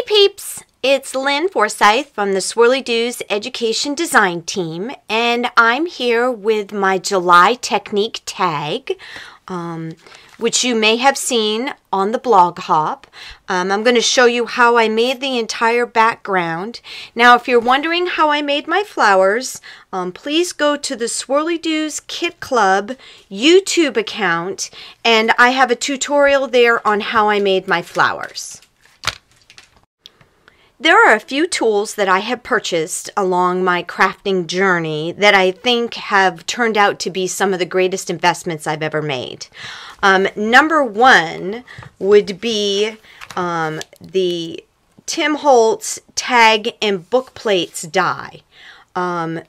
peeps, it's Lynne Forsythe from the Swirlydoos Education Design Team, and I'm here with my July Technique tag, which you may have seen on the blog hop. I'm going to show you how I made the entire background. Now, if you're wondering how I made my flowers, please go to the Swirlydoos Kit Club YouTube account, and I have a tutorial there on how I made my flowers. There are a few tools that I have purchased along my crafting journey that I think have turned out to be some of the greatest investments I've ever made. Number one would be the Tim Holtz tag and book plates die.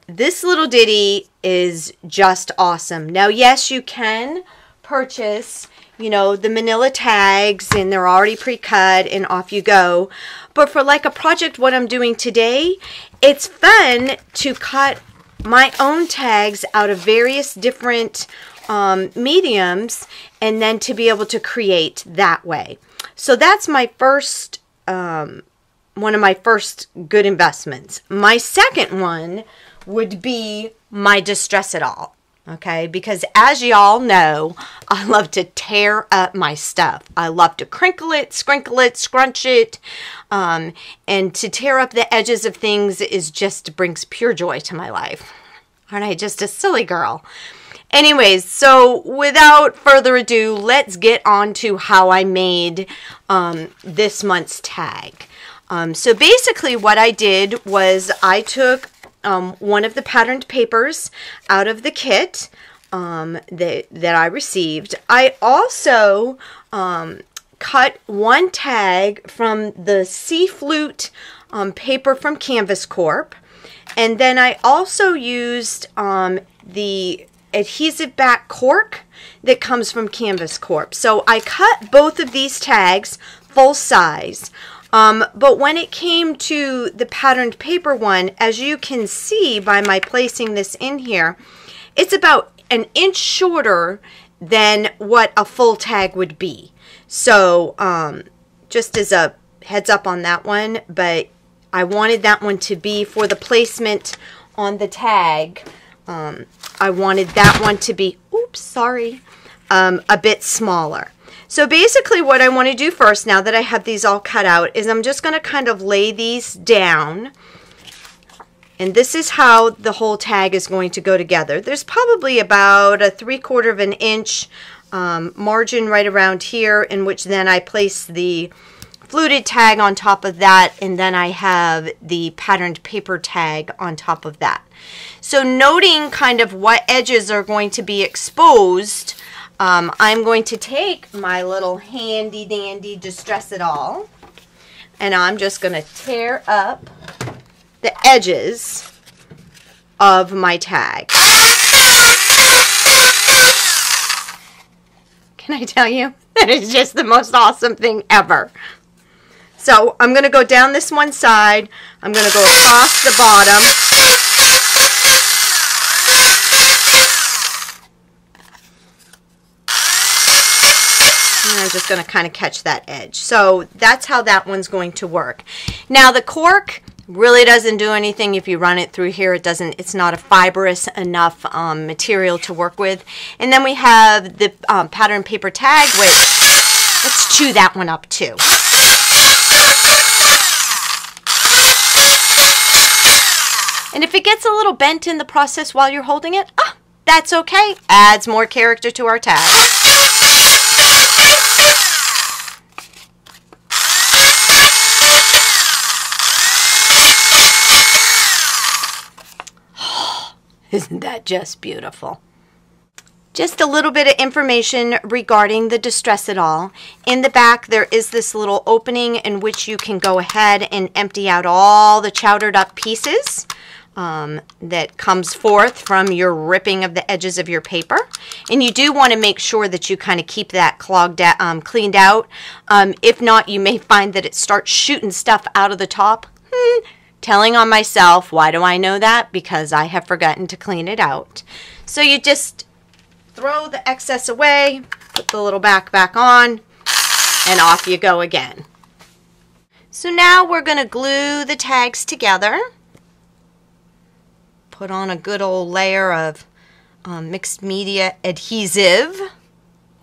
This little ditty is just awesome. Now, yes, you can purchase, you know, the manila tags and they're already pre-cut and off you go. But for like a project what I'm doing today, it's fun to cut my own tags out of various different mediums and then to be able to create that way. So that's my first, one of my first good investments. My second one would be my Distress It All. Okay, because as y'all know, I love to tear up my stuff. I love to crinkle it, sprinkle it, scrunch it, and to tear up the edges of things is just brings pure joy to my life. Aren't I just a silly girl? Anyways, so without further ado, let's get on to how I made this month's tag. So basically what I did was I took one of the patterned papers out of the kit that I received. I also cut one tag from the Sea Flute paper from Canvas Corp. And then I also used the adhesive back cork that comes from Canvas Corp. So I cut both of these tags full size. But when it came to the patterned paper one, as you can see by my placing this in here, it's about an inch shorter than what a full tag would be. So just as a heads up on that one, but I wanted that one to be for the placement on the tag. I wanted that one to be, oops, sorry, a bit smaller. So basically what I want to do first, now that I have these all cut out, is I'm just going to kind of lay these down. And this is how the whole tag is going to go together. There's probably about a 3/4 of an inch margin right around here, in which then I place the fluted tag on top of that, and then I have the patterned paper tag on top of that. So noting kind of what edges are going to be exposed, I'm going to take my little handy dandy Distress It All, and I'm just going to tear up the edges of my tag. Can I tell you? That is just the most awesome thing ever. So I'm going to go down this one side. I'm going to go across the bottom. And I'm just going to kind of catch that edge. So that's how that one's going to work. Now the cork really doesn't do anything if you run it through here. It's not a fibrous enough material to work with. And then we have the pattern paper tag, which let's chew that one up too. And if it gets a little bent in the process while you're holding it, that's okay. Adds more character to our tag. Isn't that just beautiful? Just a little bit of information regarding the Distress It All. In the back there is this little opening in which you can go ahead and empty out all the chowdered up pieces that comes forth from your ripping of the edges of your paper. And you do want to make sure that you kind of keep that cleaned out. If not, you may find that it starts shooting stuff out of the top. Telling on myself. Why do I know that? Because I have forgotten to clean it out. So you just throw the excess away, put the little back on, and off you go again. So now we're going to glue the tags together. Put on a good old layer of mixed media adhesive.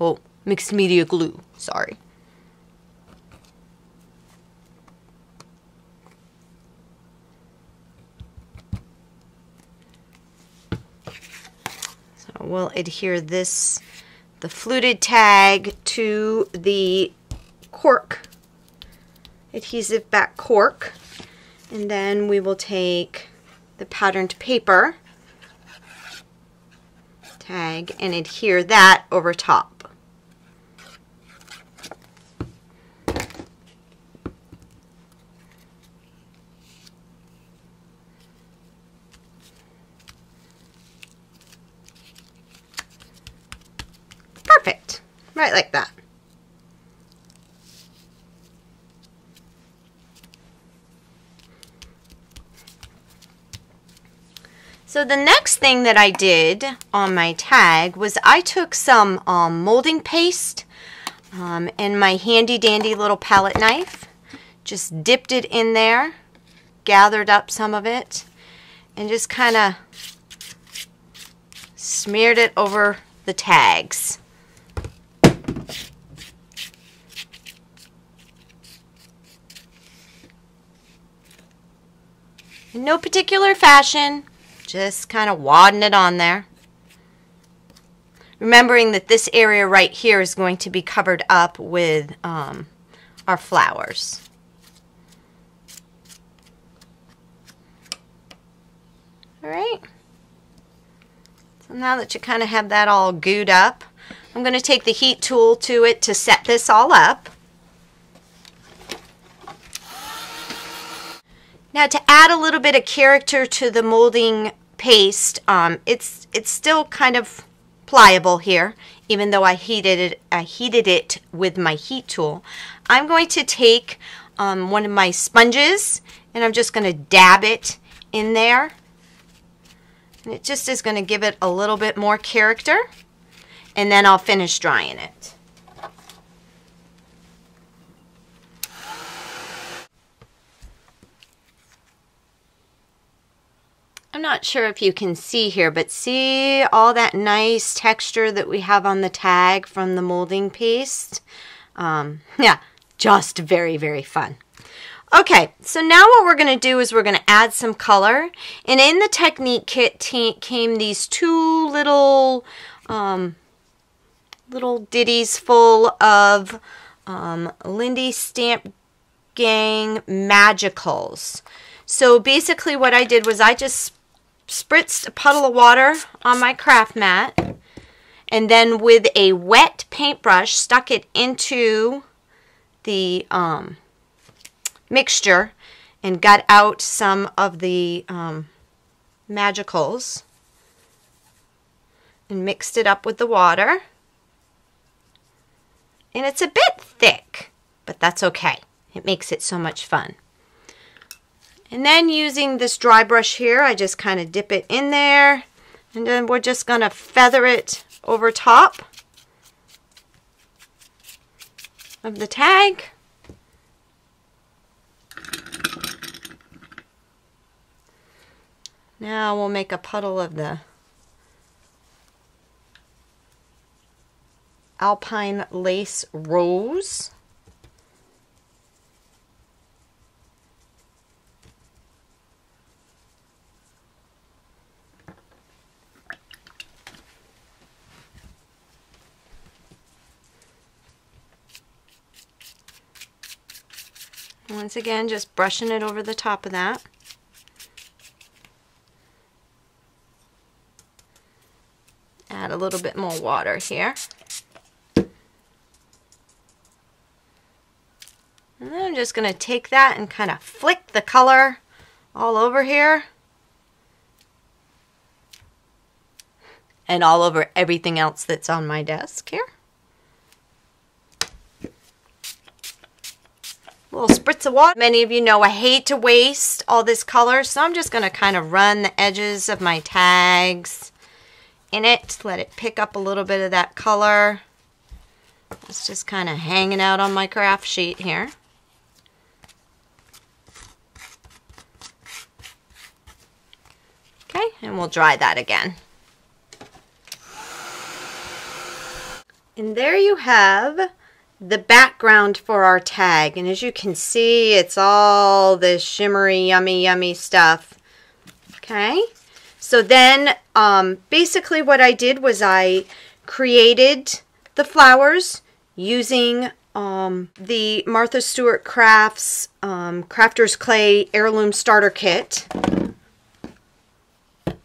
Oh, mixed media glue, sorry. So we'll adhere the fluted tag to the cork, adhesive back cork, and then we will take the patterned paper tag and adhere that over top. Perfect, right like that. So the next thing that I did on my tag was I took some molding paste and my handy dandy little palette knife, just dipped it in there, gathered up some of it, and just kind of smeared it over the tags. In no particular fashion. Just kind of wadding it on there. Remembering that this area right here is going to be covered up with our flowers. Alright. So now that you kind of have that all gooed up, I'm going to take the heat tool to it to set this all up. Now to add a little bit of character to the molding paste, it's still kind of pliable here, even though I heated it with my heat tool. I'm going to take one of my sponges and I'm just going to dab it in there. And it just is going to give it a little bit more character, and then I'll finish drying it. I'm not sure if you can see here, but see all that nice texture that we have on the tag from the molding paste? Yeah, just very, very fun. Okay, so now what we're going to do is we're going to add some color. And in the Technique kit came these two little ditties full of Lindy Stamp Gang Magicals. So basically what I did was I just spritzed a puddle of water on my craft mat, and then with a wet paintbrush stuck it into the mixture and got out some of the magicals and mixed it up with the water. And it's a bit thick, but that's okay. It makes it so much fun. And then using this dry brush here, I just kind of dip it in there, and then we're just going to feather it over top of the tag. Now we'll make a puddle of the Alpine Lace Rose. Once again, just brushing it over the top of that. Add a little bit more water here. And then I'm just going to take that and kind of flick the color all over here. And all over everything else that's on my desk here. A little spritz of water. Many of you know I hate to waste all this color, so I'm just going to kind of run the edges of my tags in it. Let it pick up a little bit of that color. It's just kind of hanging out on my craft sheet here. and we'll dry that again. And there you have the background for our tag. And as you can see, it's all this shimmery, yummy, yummy stuff. Okay. So then basically what I did was I created the flowers using the Martha Stewart Crafts Crafter's Clay Heirloom Starter Kit,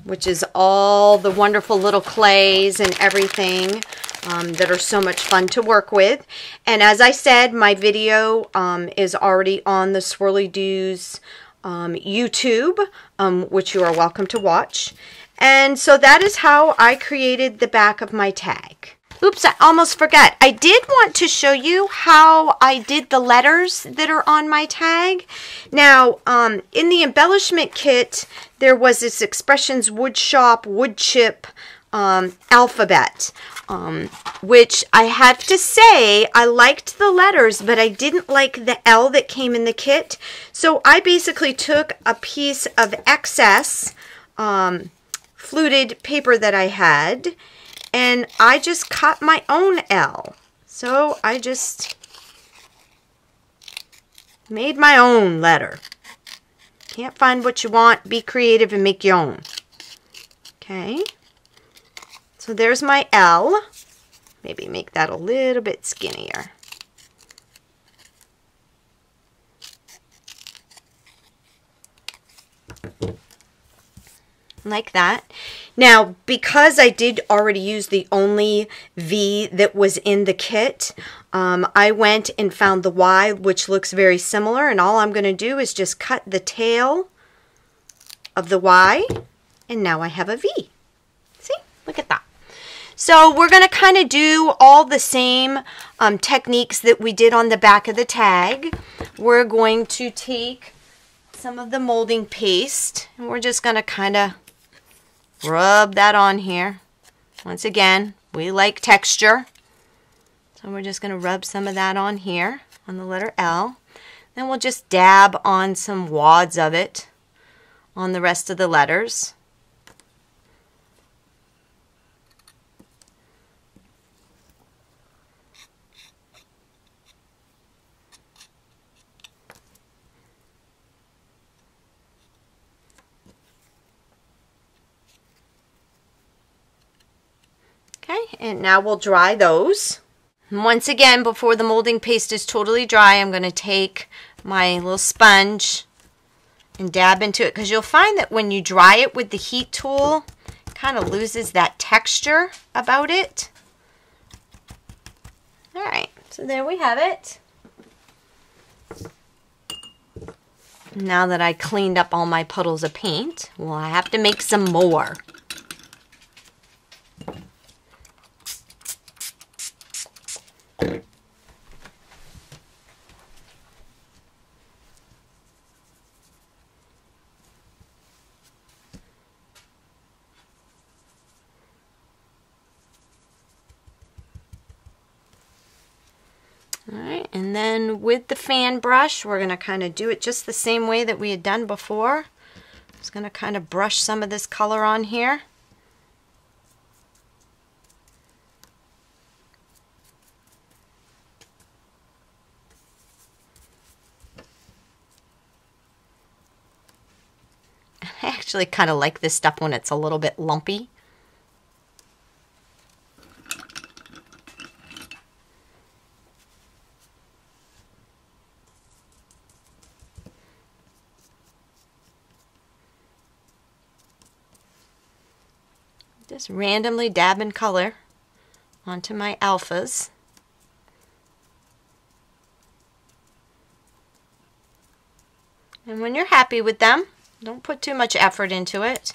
which is all the wonderful little clays and everything that are so much fun to work with. And as I said, my video is already on the Swirlydoos YouTube, which you are welcome to watch. And so that is how I created the back of my tag. Oops, I almost forgot. I did want to show you how I did the letters that are on my tag. Now, in the embellishment kit, there was this Expressions Wood Shop Wood Chip alphabet, which I have to say, I liked the letters, but I didn't like the L that came in the kit. So I basically took a piece of excess fluted paper that I had, and I just cut my own L. So I just made my own letter. Can't find what you want, be creative and make your own. Okay. So there's my L. Maybe make that a little bit skinnier. Like that. Now, because I did already use the only V that was in the kit, I went and found the Y, which looks very similar, and all I'm going to do is just cut the tail of the Y, and now I have a V. See? Look at that. So we're going to kind of do all the same techniques that we did on the back of the tag. We're going to take some of the molding paste, and we're just going to kind of rub that on here. Once again, we like texture. So we're just going to rub some of that on here, on the letter L. Then we'll just dab on some wads of it on the rest of the letters. Okay, and now we'll dry those. And once again, before the molding paste is totally dry, I'm going to take my little sponge and dab into it, because you'll find that when you dry it with the heat tool, it kind of loses that texture about it. Alright, so there we have it. Now that I cleaned up all my puddles of paint, well, I have to make some more. Alright, and then with the fan brush, we're going to kind of do it just the same way that we had done before. Just going to kind of brush some of this color on here. I actually kind of like this stuff when it's a little bit lumpy. Just randomly dabbing color onto my alphas. And when you're happy with them, don't put too much effort into it.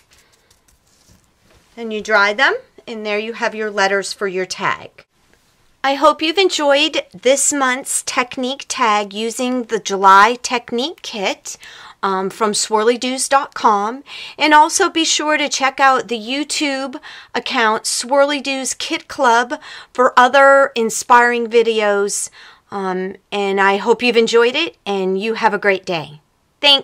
Then you dry them, and there you have your letters for your tag. I hope you've enjoyed this month's technique tag using the July technique kit from swirlydoos.com, and also be sure to check out the YouTube account Swirlydoos Kit Club for other inspiring videos, and I hope you've enjoyed it and you have a great day. Thanks.